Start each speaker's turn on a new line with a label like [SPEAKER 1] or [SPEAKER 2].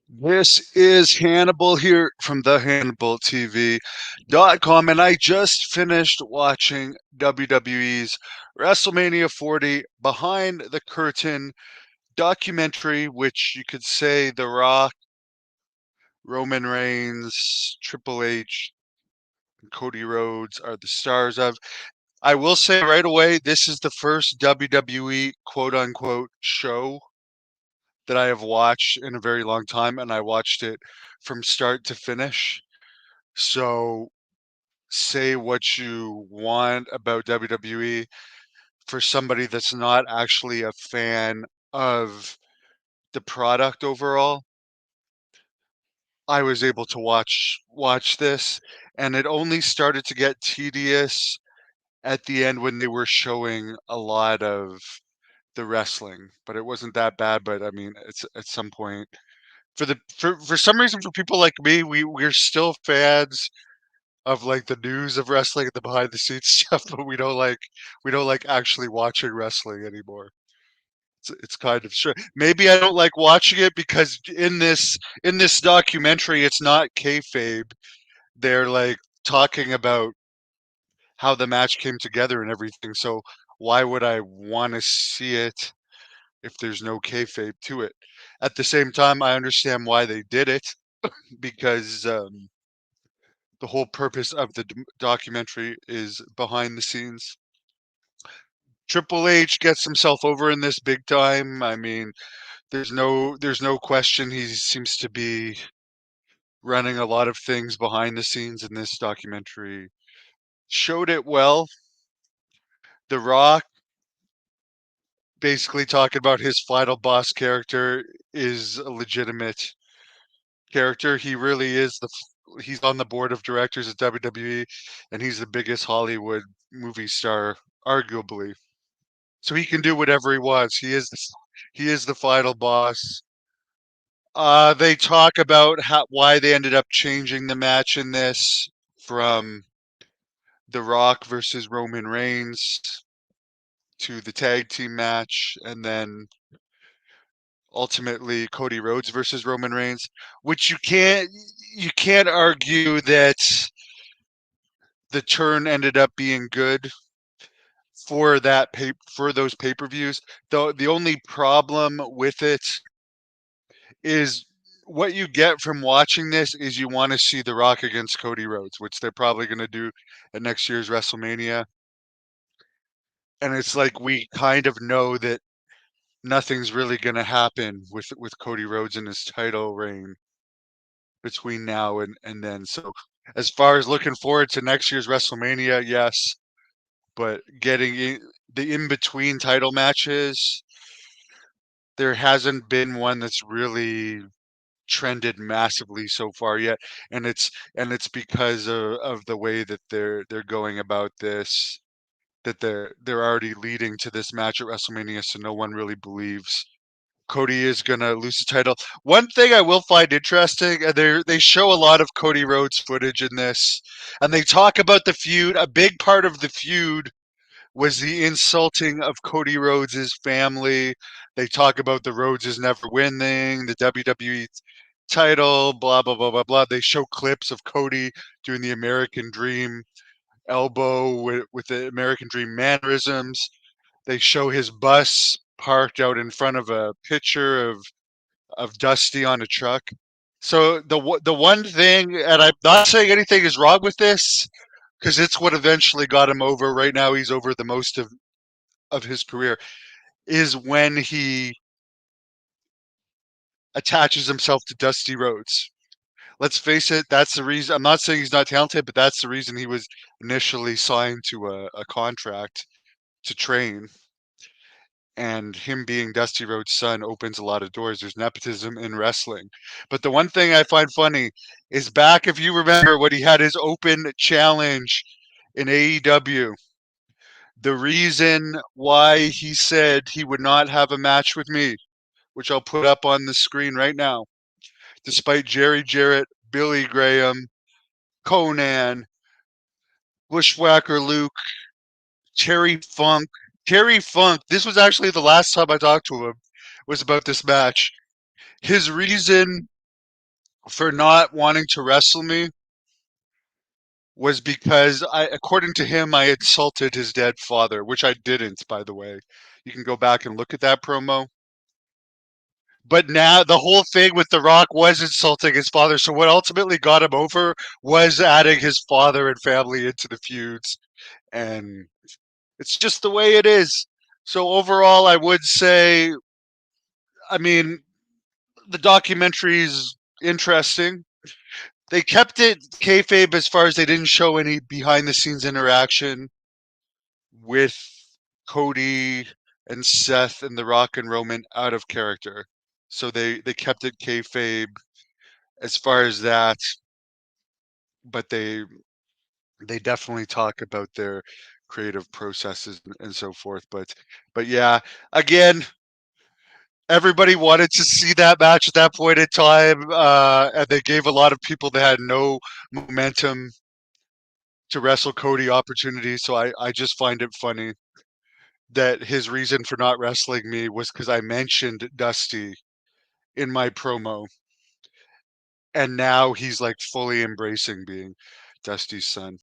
[SPEAKER 1] This is Hannibal here from the HannibalTV.com, and I just finished watching WWE's WrestleMania 40 Behind the Curtain documentary, which you could say The Rock, Roman Reigns, Triple H, and Cody Rhodes are the stars of. I will say right away, this is the first WWE quote unquote show that I have watched in a very long time, and I watched it from start to finish. So say what you want about WWE. For somebody that's not actually a fan of the product overall, I was able to watch this, and it only started to get tedious at the end when they were showing a lot of the wrestling. But it wasn't that bad. But I mean, it's at some point for some reason, for people like me, we're still fans of like the news of wrestling and the behind the scenes stuff, but we don't like actually watching wrestling anymore. It's kind of strange. Maybe I don't like watching it because in this documentary, it's not kayfabe. They're like talking about how the match came together and everything. So why would I want to see it if there's no kayfabe to it? At the same time, I understand why they did it because the whole purpose of the documentary is behind the scenes. Triple H gets himself over in this big time. I mean, there's no question he seems to be running a lot of things behind the scenes, and this documentary showed it well. The Rock basically talking about his final boss character is a legitimate character. He really is he's on the board of directors at WWE, and he's the biggest Hollywood movie star, arguably. So he can do whatever he wants. He is the final boss. They talk about why they ended up changing the match in this from The Rock versus Roman Reigns to the tag team match, and then ultimately Cody Rhodes versus Roman Reigns, which you can't argue that the turn ended up being good for those pay-per-views. Though the only problem with it is what you get from watching this is you want to see The Rock against Cody Rhodes, which they're probably going to do at next year's WrestleMania. And it's like we kind of know that nothing's really going to happen with Cody Rhodes in his title reign between now and then. So as far as looking forward to next year's WrestleMania, yes, but the in between title matches, there hasn't been one that's really trended massively so far yet, and it's because of the way that they're going about this, that they're already leading to this match at WrestleMania, so no one really believes Cody is gonna lose the title. One thing I will find interesting, and they show a lot of Cody Rhodes footage in this, and they talk about the feud. A big part of the feud was the insulting of Cody Rhodes' family. They talk about the Rhodeses never winning, the WWE title, blah blah blah blah blah. They show clips of Cody doing the American Dream elbow with the American Dream mannerisms. They show his bus parked out in front of a picture of Dusty on a truck. So the one thing, and I'm not saying anything is wrong with this, because it's what eventually got him over. Right now, he's over the most of his career, is when he attaches himself to Dusty Rhodes. Let's face it, that's the reason. I'm not saying he's not talented, but that's the reason he was initially signed to a contract to train. And him being Dusty Rhodes' son opens a lot of doors. There's nepotism in wrestling. But the one thing I find funny is back, if you remember, when he had his open challenge in AEW, the reason why he said he would not have a match with me, which I'll put up on the screen right now, despite Jerry Jarrett, Billy Graham, Conan, Bushwhacker Luke, Terry Funk. Terry Funk, this was actually the last time I talked to him, was about this match. His reason for not wanting to wrestle me was because according to him, I insulted his dead father, which I didn't, by the way. You can go back and look at that promo. But now the whole thing with The Rock was insulting his father. So what ultimately got him over was adding his father and family into the feuds. And it's just the way it is. So overall, I would say, I mean, the documentary's interesting. They kept it kayfabe as far as they didn't show any behind the scenes interaction with Cody and Seth and The Rock and Roman out of character. So they kept it kayfabe as far as that, but they definitely talk about their creative processes and so forth. But yeah, again, everybody wanted to see that match at that point in time, and they gave a lot of people that had no momentum to wrestle Cody opportunities. So I just find it funny that his reason for not wrestling me was because I mentioned Dusty in my promo, and now he's like fully embracing being Dusty's son.